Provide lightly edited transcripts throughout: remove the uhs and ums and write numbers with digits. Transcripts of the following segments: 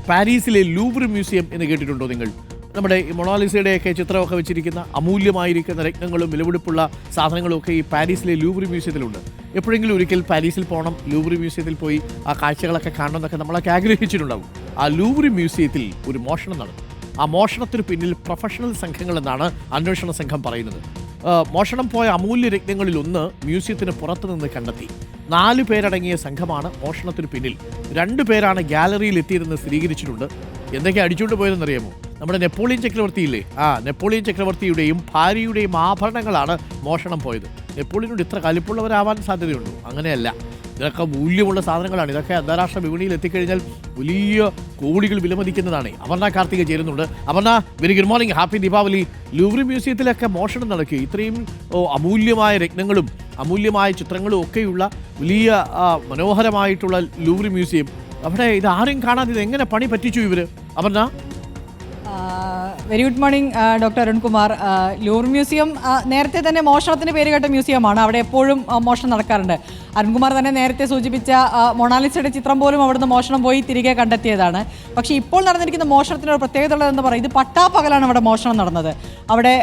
പാരീസിലെ Louvre museum എന്ന് കേട്ടിട്ടുണ്ടോ നിങ്ങൾ? നമ്മുടെ ഈ മൊണാലിസയുടെയൊക്കെ ചിത്രമൊക്കെ വെച്ചിരിക്കുന്ന അമൂല്യമായിരിക്കുന്ന രത്നങ്ങളും വിലപിടിപ്പുള്ള സാധനങ്ങളും ഒക്കെ ഈ പാരീസിലെ ലൂവ്ർ മ്യൂസിയത്തിലുണ്ട്. എപ്പോഴെങ്കിലും ഒരിക്കൽ പാരീസിൽ പോകണം, ലൂവ്ർ മ്യൂസിയത്തിൽ പോയി ആ കാഴ്ചകളൊക്കെ കാണണം എന്നൊക്കെ നമ്മളൊക്കെ ആഗ്രഹിച്ചിട്ടുണ്ടാവും. ആ ലൂവ്ർ മ്യൂസിയത്തിൽ ഒരു മോഷണം നടന്നു. ആ മോഷണത്തിന് പിന്നിൽ പ്രൊഫഷണൽ സംഘങ്ങളെന്നാണ് അന്വേഷണ സംഘം പറയുന്നത്. മോഷണം പോയ അമൂല്യ രത്നങ്ങളിൽ ഒന്ന് മ്യൂസിയത്തിന് പുറത്തുനിന്ന് കണ്ടെത്തി. 4 പേരടങ്ങിയ സംഘമാണ് മോഷണത്തിന് പിന്നിൽ. 2 പേരാണ് ഗാലറിയിൽ എത്തിയതെന്ന് സ്ഥിരീകരിച്ചിട്ടുണ്ട്. എന്തൊക്കെ അടിച്ചുകൊണ്ട് പോയതെന്നറിയാമോ? നമ്മുടെ നെപ്പോളിയൻ ചക്രവർത്തിയില്ലേ, നെപ്പോളിയൻ ചക്രവർത്തിയുടെയും ഭാര്യയുടെയും ആഭരണങ്ങളാണ് മോഷണം പോയത്. നെപ്പോളിയനോട് ഇത്ര കലിപ്പുള്ളവരാവാൻ സാധ്യതയുണ്ടോ? അങ്ങനെയല്ല. ഇതൊക്കെ മൂല്യമുള്ള സാധനങ്ങളാണ്. ഇതൊക്കെ അന്താരാഷ്ട്ര വിപണിയിൽ എത്തിക്കഴിഞ്ഞാൽ വലിയ കോടികൾ വിലമതിക്കുന്നതാണ്. അപർണ കാർത്തിക ചേരുന്നുണ്ട്. Aparna, very good morning, happy Deepavali. Louvre മ്യൂസിയത്തിലൊക്കെ മോഷണം നടക്കുക, ഇത്രയും അമൂല്യമായ രത്നങ്ങളും അമൂല്യമായ ചിത്രങ്ങളും ഒക്കെയുള്ള വലിയ മനോഹരമായിട്ടുള്ള ലൂവ്ർ മ്യൂസിയം, അവിടെ ഇത് ആരും കാണാതെ ഇത് എങ്ങനെ പണി പറ്റിച്ചു ഇവര്? Aparna, very good morning doctor Arunkumar. Louvre museum നേരത്തെ തന്നെ മോഷണത്തിന് പേര് കേട്ട മ്യൂസിയമാണ്. അവിടെ എപ്പോഴും മോഷണം നടക്കാറുണ്ട്. അരുൺകുമാർ തന്നെ നേരത്തെ സൂചിപ്പിച്ച മൊണാലിസയുടെ ചിത്രം പോലും അവിടുന്ന് മോഷണം പോയി തിരികെ കണ്ടെത്തിയതാണ്. പക്ഷേ ഇപ്പോൾ നടന്നിരിക്കുന്ന മോഷണത്തിനൊരു പ്രത്യേകത ഉള്ളതെന്ന് പറയും, ഇത് പട്ടാപ്പകലാണ് അവിടെ മോഷണം നടന്നത്. അവിടെ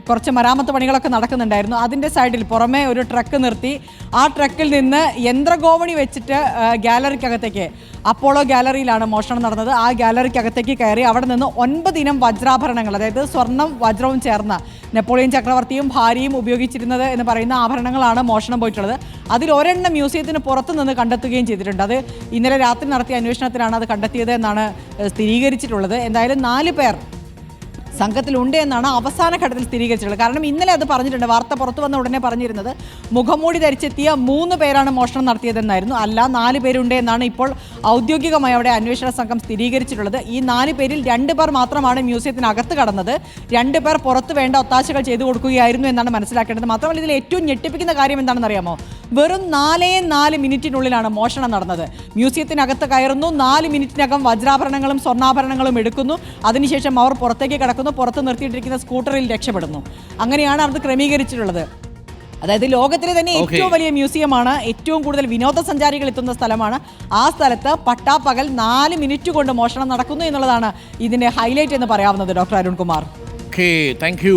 കുറച്ച് മരാമത്ത് പണികളൊക്കെ നടക്കുന്നുണ്ടായിരുന്നു. അതിൻ്റെ സൈഡിൽ പുറമെ ഒരു ട്രക്ക് നിർത്തി ആ ട്രക്കിൽ നിന്ന് യന്ത്രഗോവണി വെച്ചിട്ട് ഗാലറിക്കകത്തേക്ക്, അപ്പോളോ ഗാലറിയിലാണ് മോഷണം നടന്നത്. ആ ഗാലറിക്കകത്തേക്ക് കയറി അവിടെ നിന്ന് 9 ഇനം വജ്രാഭരണങ്ങൾ, അതായത് സ്വർണം വജ്രവും ചേർന്ന നെപ്പോളിയൻ ചക്രവർത്തിയും ഭാര്യയും ഉപയോഗിച്ചിരുന്നത് എന്ന് പറയുന്ന ആഭരണങ്ങളാണ് മോഷണം പോയിട്ടുള്ളത്. അതിൽ ഒരെണ്ണം മ്യൂസിയത്തിന് പുറത്തു നിന്ന് കണ്ടെത്തുകയും ചെയ്തിട്ടുണ്ട്. അത് ഇന്നലെ രാത്രി നടത്തിയ അന്വേഷണത്തിലാണ് അത് കണ്ടെത്തിയത് എന്നാണ് സ്ഥിരീകരിച്ചിട്ടുള്ളത്. എന്തായാലും 4 പേർ സംഘത്തിലുണ്ട് എന്നാണ് അവസാന ഘട്ടത്തിൽ സ്ഥിരീകരിച്ചിട്ടുള്ളത്. കാരണം ഇന്നലെ അത് പറഞ്ഞിട്ടുണ്ട്, വാർത്ത പുറത്തു വന്ന ഉടനെ പറഞ്ഞിരുന്നത് മുഖംമൂടി ധരിച്ചെത്തിയ 3 പേരാണ് മോഷണം നടത്തിയതെന്നായിരുന്നു. അല്ല, 4 പേരുണ്ട് എന്നാണ് ഇപ്പോൾ ഔദ്യോഗികമായി അവിടെ അന്വേഷണ സംഘം സ്ഥിരീകരിച്ചിട്ടുള്ളത്. ഈ 4 പേരിൽ 2 പേർ മാത്രമാണ് മ്യൂസിയത്തിനകത്ത് കടന്നത്. 2 പേർ പുറത്ത് വേണ്ട ഒത്താശകൾ ചെയ്തു കൊടുക്കുകയായിരുന്നു എന്നാണ് മനസ്സിലാക്കേണ്ടത്. മാത്രമല്ല, ഇതിൽ ഏറ്റവും ഞെട്ടിപ്പിക്കുന്ന കാര്യം എന്താണെന്ന് അറിയാമോ? വെറും 4 മിനിറ്റിനുള്ളിലാണ് മോഷണം നടന്നത്. മ്യൂസിയത്തിനകത്ത് കയറുന്നു, 4 മിനിറ്റിനകം വജ്രാഭരണങ്ങളും സ്വർണ്ണാഭരണങ്ങളും എടുക്കുന്നു. അതിനുശേഷം അവർ പുറത്തേക്ക് കടക്കുന്നു, പുറത്ത് നിർത്തിയിട്ടിരിക്കുന്ന സ്കൂട്ടറിൽ രക്ഷപ്പെടുന്നു. അങ്ങനെയാണ് അത് ക്രമീകരിച്ചിട്ടുള്ളത്. അതായത് ലോകത്തിലെ തന്നെ ഏറ്റവും വലിയ മ്യൂസിയമാണ്, ഏറ്റവും കൂടുതൽ വിനോദസഞ്ചാരികൾ എത്തുന്ന സ്ഥലമാണ്. ആ സ്ഥലത്ത് പട്ടാപ്പകൽ 4 മിനിറ്റ് കൊണ്ട് മോഷണം നടക്കുന്നു എന്നുള്ളതാണ് ഇതിന്റെ ഹൈലൈറ്റ് എന്ന് പറയാവുന്നത്. Doctor Arunkumar, thank you.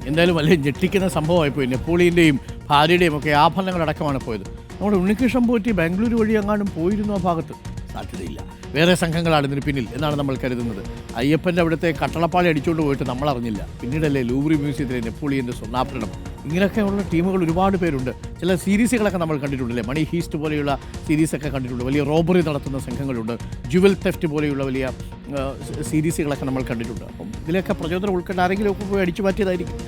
എന്തായാലും വലിയ ഞെട്ടിക്കുന്ന സംഭവമായിപ്പോയി. നെപ്പോളിയൻ്റെയും ഭാര്യയുടെയും ഒക്കെ ആഭരണങ്ങളടക്കമാണ് പോയത്. നമ്മുടെ ഉണ്ണികൃഷ്ണൻ പോറ്റി ബാംഗ്ലൂർ വഴി അങ്ങാനും പോയിരുന്നു ആ ഭാഗത്ത്? സാധ്യതയില്ല. വേറെ സംഘങ്ങളാണ് ഇതിന് പിന്നിൽ എന്നാണ് നമ്മൾ കരുതുന്നത്. അയ്യപ്പൻ്റെ അവിടുത്തെ കട്ടളപ്പാളി അടിച്ചുകൊണ്ട് പോയിട്ട് നമ്മൾ അറിഞ്ഞില്ല. പിന്നീടല്ലേ ലൂവ്ർ മ്യൂസിയത്തിലെ നെപ്പോളിയൻ്റെ സ്വർണ്ണാഭരണം. ഇങ്ങനെയൊക്കെയുള്ള ടീമുകൾ ഒരുപാട് പേരുണ്ട്. ചില സീരീസുകളൊക്കെ നമ്മൾ കണ്ടിട്ടുണ്ടല്ലേ, മണി ഹീസ്റ്റ് പോലെയുള്ള സീരീസൊക്കെ കണ്ടിട്ടുണ്ട്. വലിയ റോബറി നടത്തുന്ന സംഘങ്ങളുണ്ട്. ജുവൽ തെഫ്റ്റ് പോലെയുള്ള വലിയ സീരീസുകളൊക്കെ നമ്മൾ കണ്ടിട്ടുണ്ട്. അപ്പം ഇതിലൊക്കെ പ്രചോദനം ഉൾക്കൊണ്ട് ആരെങ്കിലും ഒക്കെ പോയി അടിച്ചു മാറ്റിയതായിരിക്കും.